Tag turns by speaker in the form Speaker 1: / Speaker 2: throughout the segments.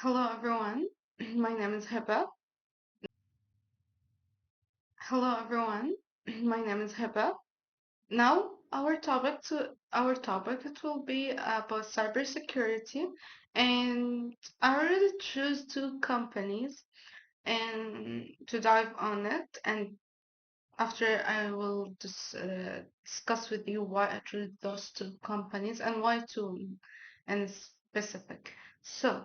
Speaker 1: Hello everyone, my name is Heba. Hello everyone, my name is Heba. Now our topic it will be about cybersecurity, and I already choose two companies and to dive on it. And after I will discuss with you why I chose those two companies and why two in specific. So.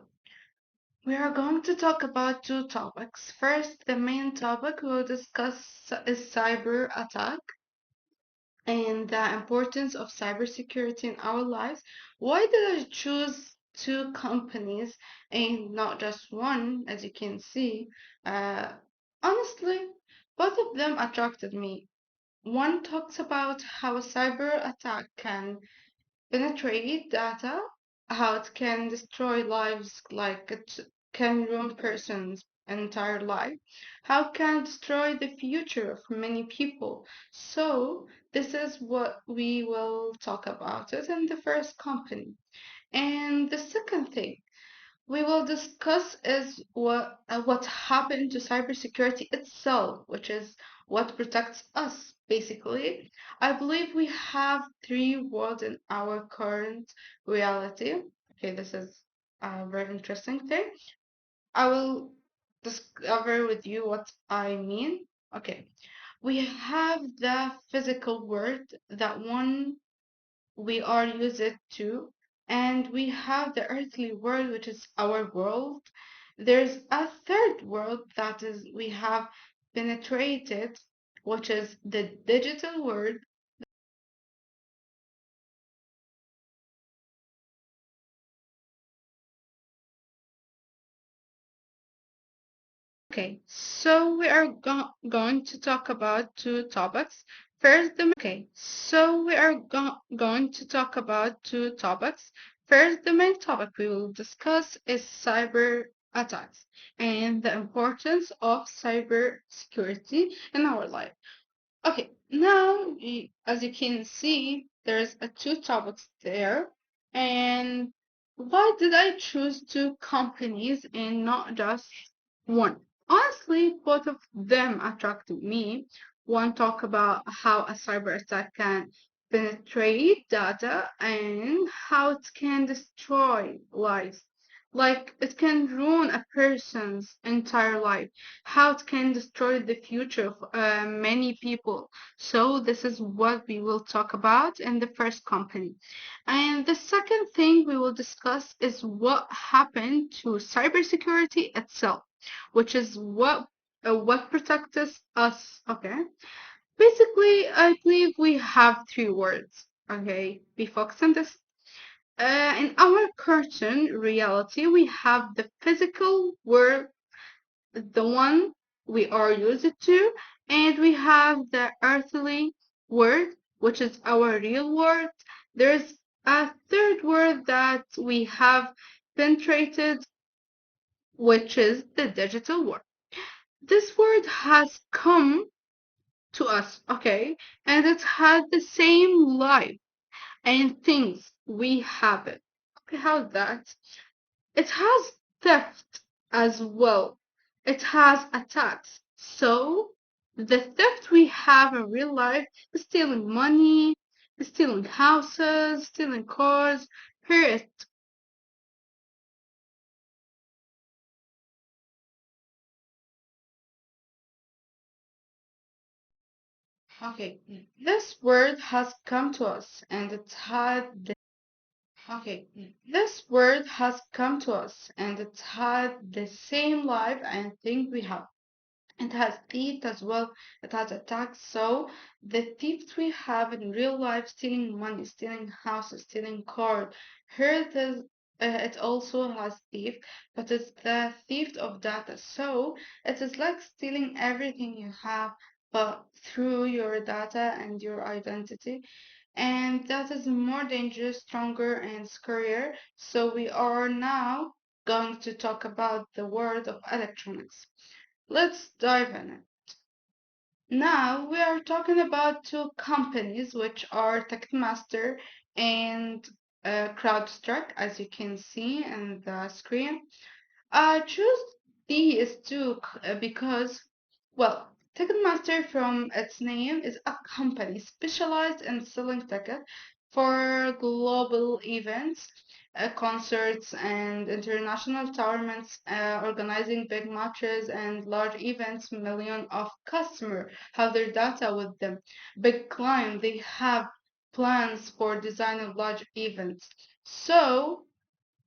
Speaker 1: We are going to talk about two topics. First, the main topic we'll discuss is cyber attack and the importance of cybersecurity in our lives. Why did I choose two companies and not just one, as you can see? Uh, Honestly, both of them attracted me. One talks about how a cyber attack can penetrate data, how it can destroy lives, like it can ruin person's entire life, how it can destroy the future of many people. So this is what we will talk about it in the first company. And the second thing we will discuss is what happened to cybersecurity itself, which is what protects us, basically. I believe we have three worlds in our current reality. Okay, this is a very interesting thing. I will discover with you what I mean. Okay, we have the physical world, that one we are used to, and we have the earthly world, which is our world. There's a third world that is we have penetrated, which is the digital world. Okay, so we are going to talk about two topics. Going to talk about two topics. First, the main topic we will discuss is cyber attacks and the importance of cyber security in our life. Okay, now as you can see, there's a two topics there. And why did I choose two companies and not just one? Honestly, both of them attracted me. One talk about how a cyber attack can penetrate data and how it can destroy lives. Like it can ruin a person's entire life, how it can destroy the future of many people. So this is what we will talk about in the first company. And the second thing we will discuss is what happened to cybersecurity itself, which is what protects us. Okay. Basically, I believe we have three words. Okay, we focus on this. In our current reality, we have the physical world, the one we are used to, and we have the earthly world, which is our real world. There's a third world that we have penetrated, which is the digital world. This word has come to us, okay, and it had the same life and things we have it. Okay, how's that? It has theft as well. It has attacks. So, the theft we have in real life is stealing money, stealing houses, stealing cars. Here it. Okay, this word has come to us and it had the Okay, this word has come to us and it had the same life and thing we have. It has theft as well. It has attacks. So the thieves we have in real life, stealing money, stealing houses, stealing cars. Here it is. It also has thief, but it's the theft of data. So it is like stealing everything you have, but through your data and your identity. And that is more dangerous, stronger, and scarier. So we are now going to talk about the world of electronics. Let's dive in it. Now we are talking about two companies which are Ticketmaster and CrowdStrike, as you can see in the screen. I choose ps2 because, well, Ticketmaster from its name is a company specialized in selling tickets for global events, concerts, and international tournaments, organizing big matches and large events. Millions of customers have their data with them. Big clients, they have plans for designing large events. So,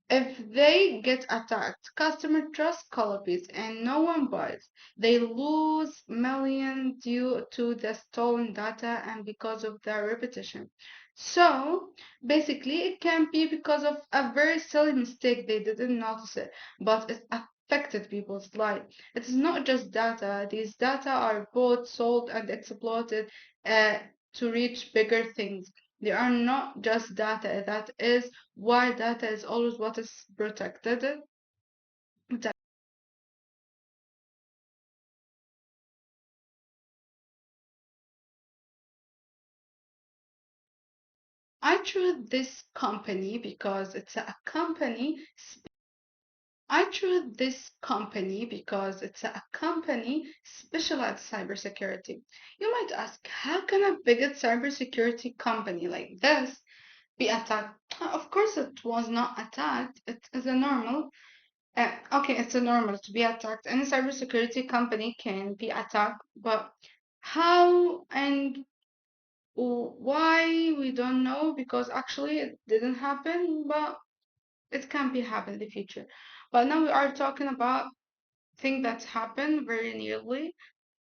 Speaker 1: if they get attacked, customer trust collapses and no one buys. They lose millions due to the stolen data and because of their repetition. So basically, it can be because of a very silly mistake they didn't notice it, but it affected people's life. It is not just data. These data are both sold and exploited uh, to reach bigger things. They are not just data. That is why data is always what is protected. I chose this company because it's a company. I chose this company because it's a company specialized in cybersecurity. You might ask, how can a big cybersecurity company like this be attacked? Of course, it was not attacked. It is a normal. Okay, it's a normal to be attacked. Any cybersecurity company can be attacked, but how and why we don't know because actually it didn't happen, but it can be happen in the future. But now we are talking about things that happened very nearly,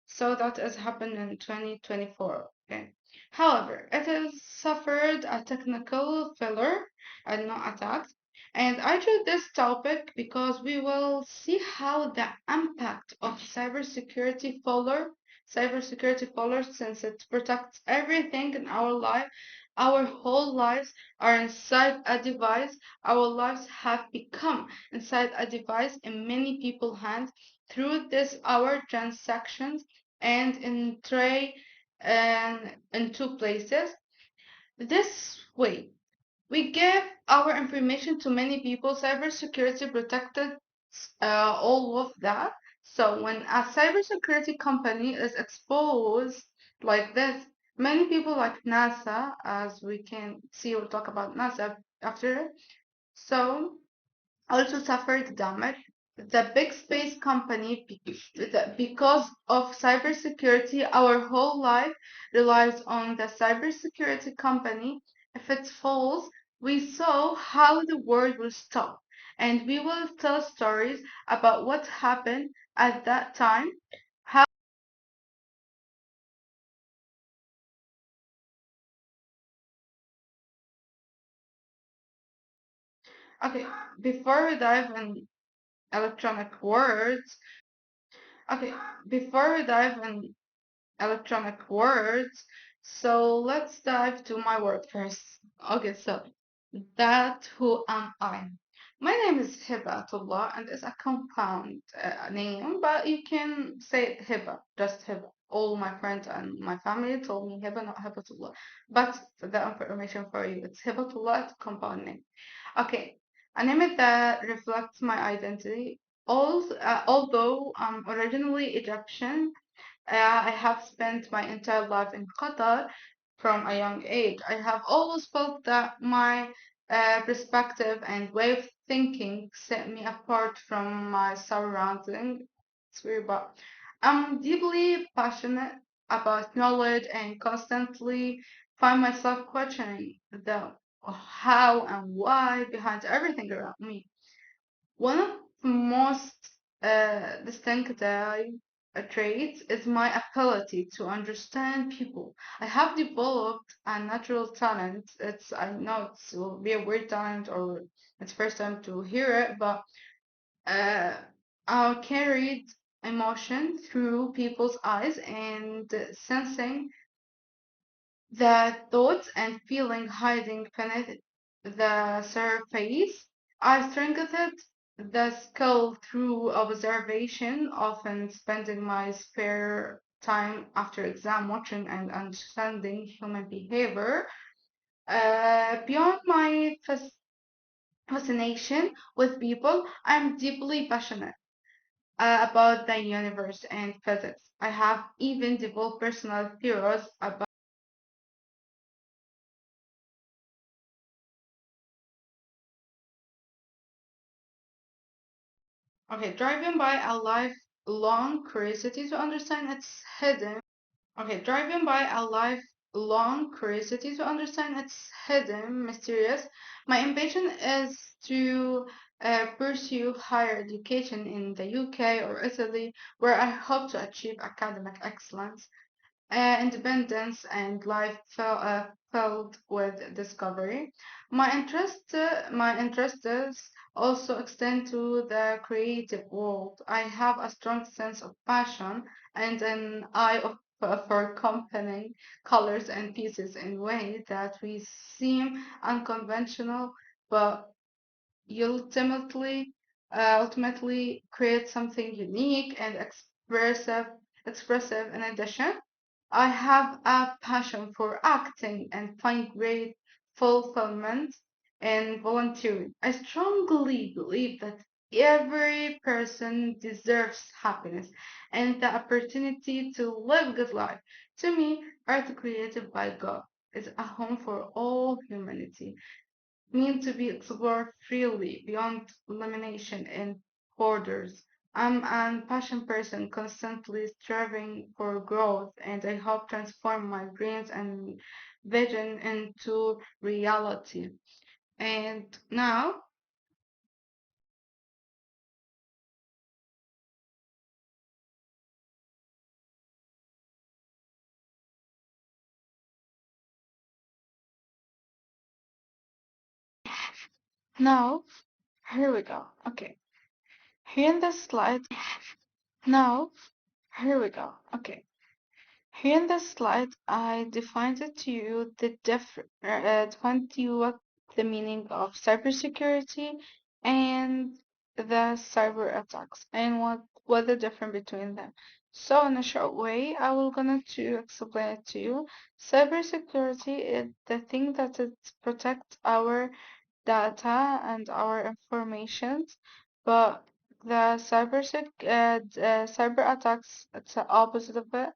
Speaker 1: so that has happened in 2024. Okay. However, it has suffered a technical failure and not attacked. And I chose this topic because we will see how the impact of cybersecurity failure, since it protects everything in our life, our whole lives are inside a device. Our lives have become inside a device in many people's hands through this our transactions and in tray and in two places. This way, we give our information to many people. Cybersecurity protected all of that. So when a cybersecurity company is exposed like this, many people like NASA, as we can see, we'll talk about NASA after. So also suffered damage. The big space company, because of cybersecurity, our whole life relies on the cybersecurity company. If it falls, we saw how the world will stop, and we will tell stories about what happened at that time. How, okay, before we dive in electronic words, okay, before we dive in electronic words. So let's dive to my word first. Okay, so that who am I? My name is Hibatullah and it's a compound name, but you can say Hiba, just Hiba. All my friends and my family told me Hiba, not Hibatullah. But for the information for you, it's Hibatullah, it's a compound name. Okay, a name that reflects my identity. Although I'm originally Egyptian, I have spent my entire life in Qatar from a young age. I have always felt that my perspective and way of thinking set me apart from my surroundings. It's weird, but I'm deeply passionate about knowledge and constantly find myself questioning the how and why behind everything around me. One of the most distinct traits is my ability to understand people. I have developed a natural talent. I know it will be a weird talent or it's first time to hear it, but uh, I carried emotion through people's eyes and sensing the thoughts and feeling hiding beneath the surface. I strengthened the skill through observation, often spending my spare time after exam watching and understanding human behavior. Beyond my fascination with people. I'm deeply passionate about the universe and physics. I have even developed personal theories about. Okay, driving by a lifelong curiosity to understand its hidden. Okay, driving by a lifelong curiosity to understand its hidden, mysterious. My ambition is to pursue higher education in the UK or Italy, where I hope to achieve academic excellence, independence, and life filled with discovery. My interests also extend to the creative world. I have a strong sense of passion and an eye for combining colors and pieces in ways that we seem unconventional, but ultimately create something unique and expressive. In addition, I have a passion for acting and find great fulfillment in volunteering. I strongly believe that every person deserves happiness and the opportunity to live good life. To me, art created by God is a home for all humanity, meant to be explored freely beyond limitation and borders. I'm an passion person constantly striving for growth, and I hope transform my dreams and vision into reality. And now, here we go. Okay, here in this slide, now, here we go. Okay. Here in this slide, I defined it to you defined to you what the meaning of cybersecurity and the cyber attacks and what the difference between them. So in a short way, I will gonna to explain it to you. Cybersecurity is the thing that it protects our data and our informations, but the cyber attacks, it's the opposite of it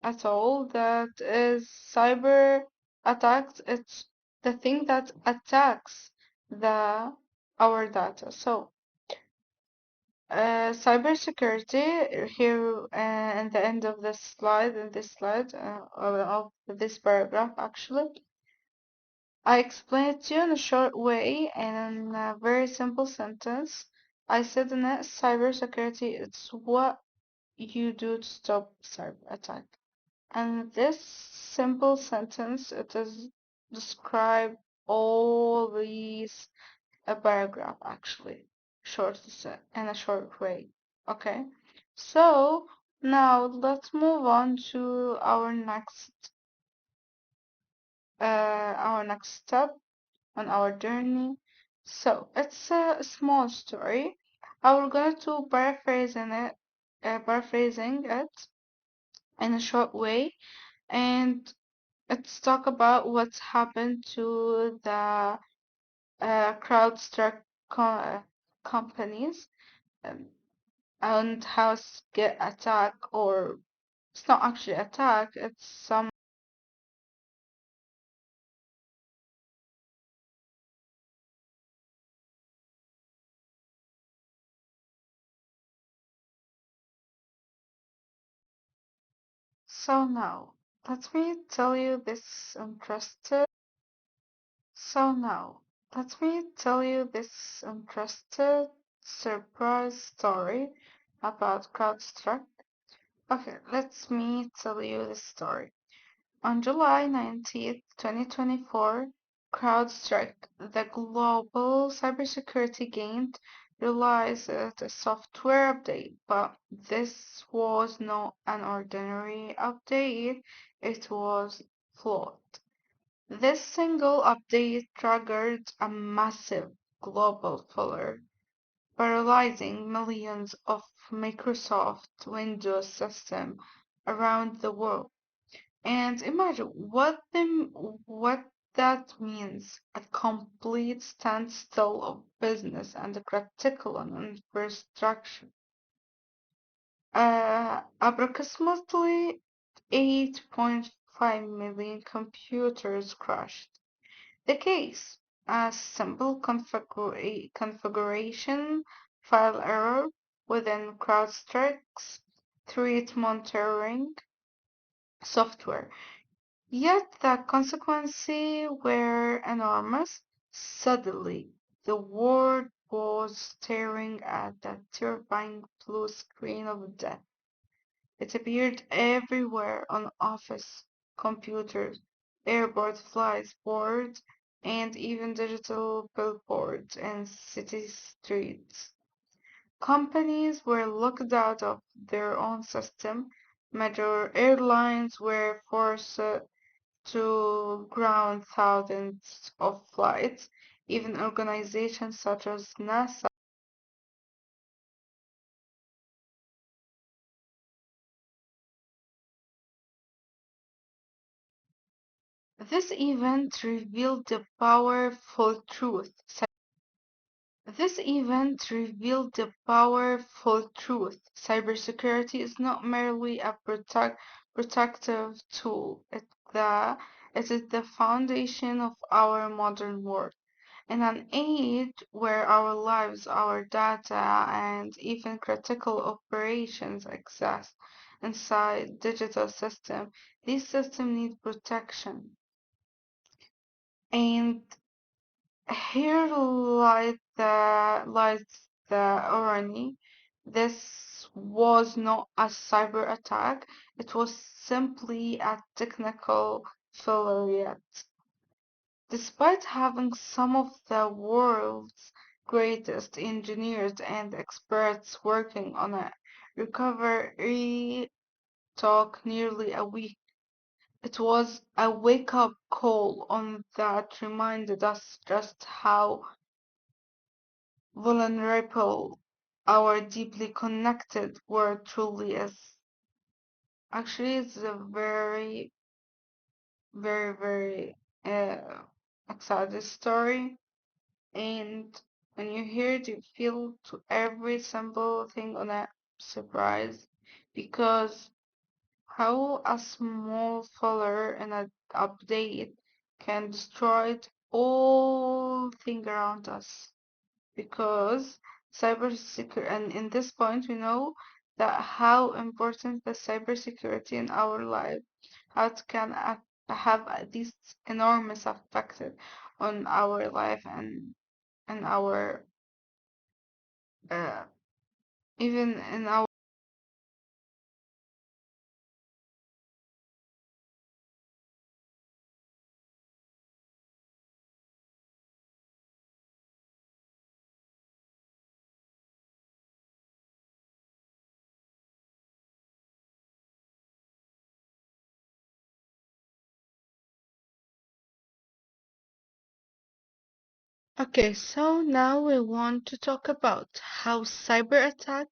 Speaker 1: at all. That is cyber attacks. It's the thing that attacks the our data. So, cybersecurity here in the end of this slide, in this slide of this paragraph, actually, I explained it to you in a short way and in a very simple sentence. I said in it, cybersecurity, it's what you do to stop cyber attack. And this simple sentence, it is describe all these a paragraph actually, in a short way. Okay, so now let's move on to our next step on our journey. So it's a small story. I will go to paraphrasing it in a short way, and let's talk about what's happened to the CrowdStrike companies, um, and how it's get attacked, or it's not actually attack, it's some. So now, let me tell you this interesting. So now, let me tell you this interesting surprise story about CrowdStrike. Okay, let me tell you the story. On July 19th, 2024, CrowdStrike, the global cybersecurity giant, released a software update, but this was not an ordinary update, it was flawed. This single update triggered a massive global failure, paralyzing millions of Microsoft Windows systems around the world. And imagine what that means a complete standstill of business and critical infrastructure. Approximately 8.5 million computers crashed. The case: a simple configuration file error within CrowdStrike's threat monitoring software. Yet the consequences were enormous. Suddenly, the world was staring at the terrifying blue screen of death. It appeared everywhere: on office computers, airport flights boards, and even digital billboards in city streets. Companies were locked out of their own system. Major airlines were forced to ground thousands of flights. Even organizations such as NASA. This event revealed the powerful truth. This event revealed the powerful truth: cybersecurity is not merely a protective tool, it is the foundation of our modern world. In an age where our lives, our data, and even critical operations exist inside digital systems, these systems need protection. And here lies the irony. This was not a cyber attack, it was simply a technical failure. Despite having some of the world's greatest engineers and experts working on a recovery took nearly a week, it was a wake-up call on that reminded us just how vulnerable our deeply connected world truly is. Actually, it's a very, very uh, exciting story. And when you hear it, you feel to every simple thing on a surprise because how a small failure in an update can destroy all thing around us. Because cybersecurity, and in this point, we know that how important the cybersecurity in our life, how it can have this enormous effect on our life and our uh, even in our. Okay, so now we want to talk about how cyber attack.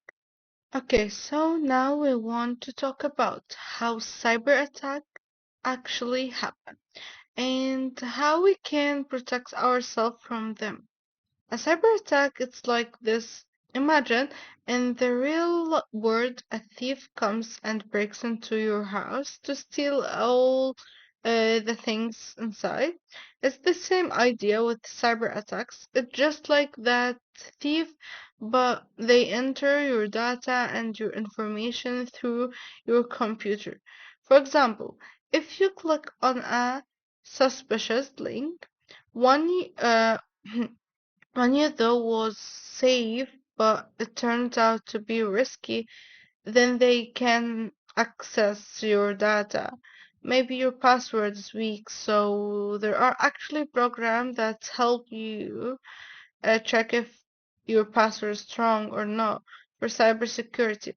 Speaker 1: Okay, so now we want to talk about how cyber attack actually happen and how we can protect ourselves from them. A cyber attack, it's like this. Imagine in the real world, a thief comes and breaks into your house to steal all the things inside. It's the same idea with cyber attacks. It's just like that thief, but they enter your data and your information through your computer. For example, if you click on a suspicious link, one Anya though was safe, but it turned out to be risky. Then they can access your data. Maybe your password is weak, so there are actually programs that help you check if your password is strong or not for cybersecurity.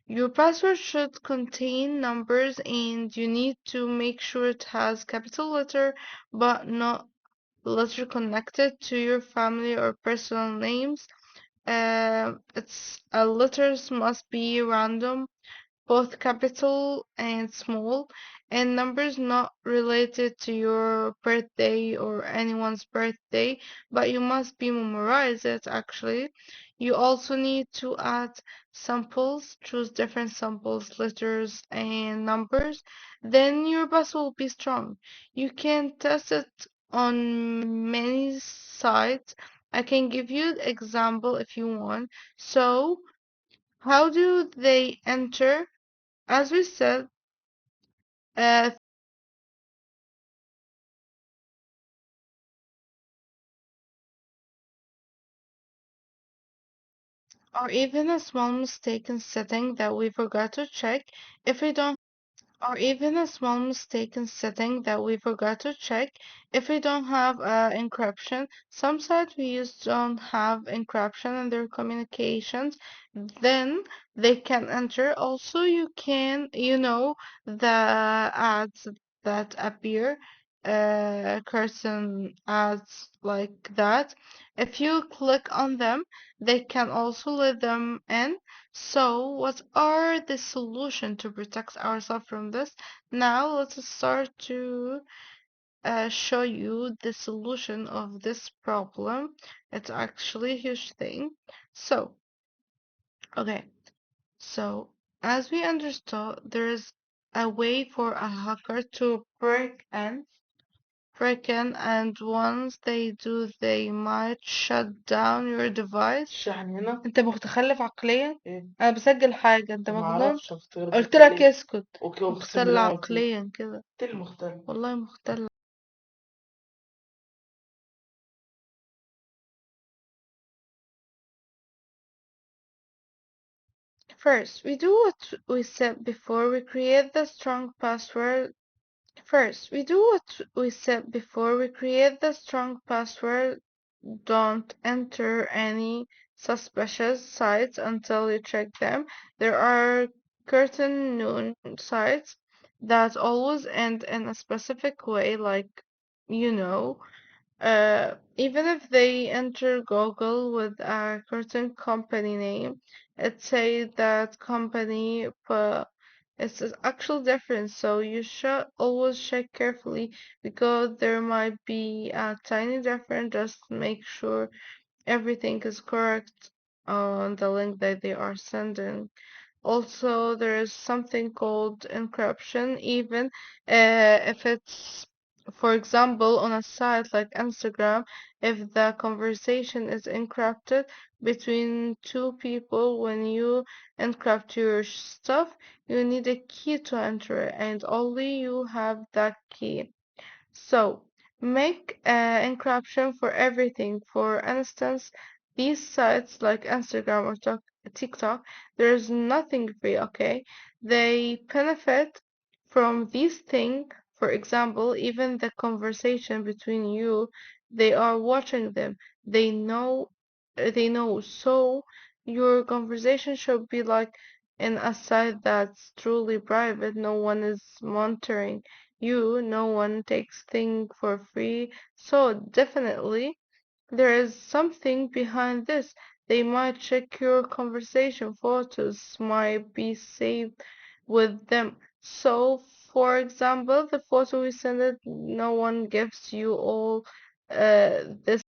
Speaker 1: Your password should contain numbers and you need to make sure it has capital letter but not letter connected to your family or personal names. Its letters must be random, both capital and small, and numbers not related to your birthday or anyone's birthday, but you must be memorize it actually. You also need to add samples, choose different samples, letters and numbers. Then your bus will be strong. You can test it on many sites. I can give you example if you want. So, how do they enter? As we said, uh, or even a small mistake in setting that we forgot to check. If we don't Or even a small mistake in setting that we forgot to check. If we don't have encryption, some sites we use don't have encryption in their communications, then they can enter. Also, you can, the ads that appear, curtain ads like that. If you click on them, they can also let them in. So, what are the solution to protect ourselves from this? Now, let's start to show you the solution of this problem. It's actually a huge thing. So, okay, so as we understood, there is a way for a hacker to break in, and once they do, they might shut down your device. يعني هنا انت متخلف عقليا. ايه انا بسجل حاجة، انت مجنون. معرفش افتكرت قلت لك ليه اسكت. اوكي اقسم مختل بالله العظيم عقليا كده. انت المختل والله مختل. First, we do what we said before. We create the strong password. First, we do what we said before. We create the strong password. Don't enter any suspicious sites until you check them. There are curtain noon sites that always end in a specific way, like, you know, even if they enter Google with a certain company name, it say that company, but it's actually different. So you should always check carefully because there might be a tiny difference. Just make sure everything is correct on the link that they are sending. Also, there is something called encryption, even if it's, for example, on a site like Instagram, if the conversation is encrypted between two people, when you encrypt your stuff, you need a key to enter it, and only you have that key. So, make encryption for everything. For instance, these sites like Instagram or TikTok, there's nothing free, okay? They benefit from these things. For example, even the conversation between you, they are watching them. They know. So, your conversation should be like in a site that's truly private. No one is monitoring you, no one takes things for free. So definitely there is something behind this. They might check your conversation photos, might be saved with them. So for example, the photo we send it, no one gives you all this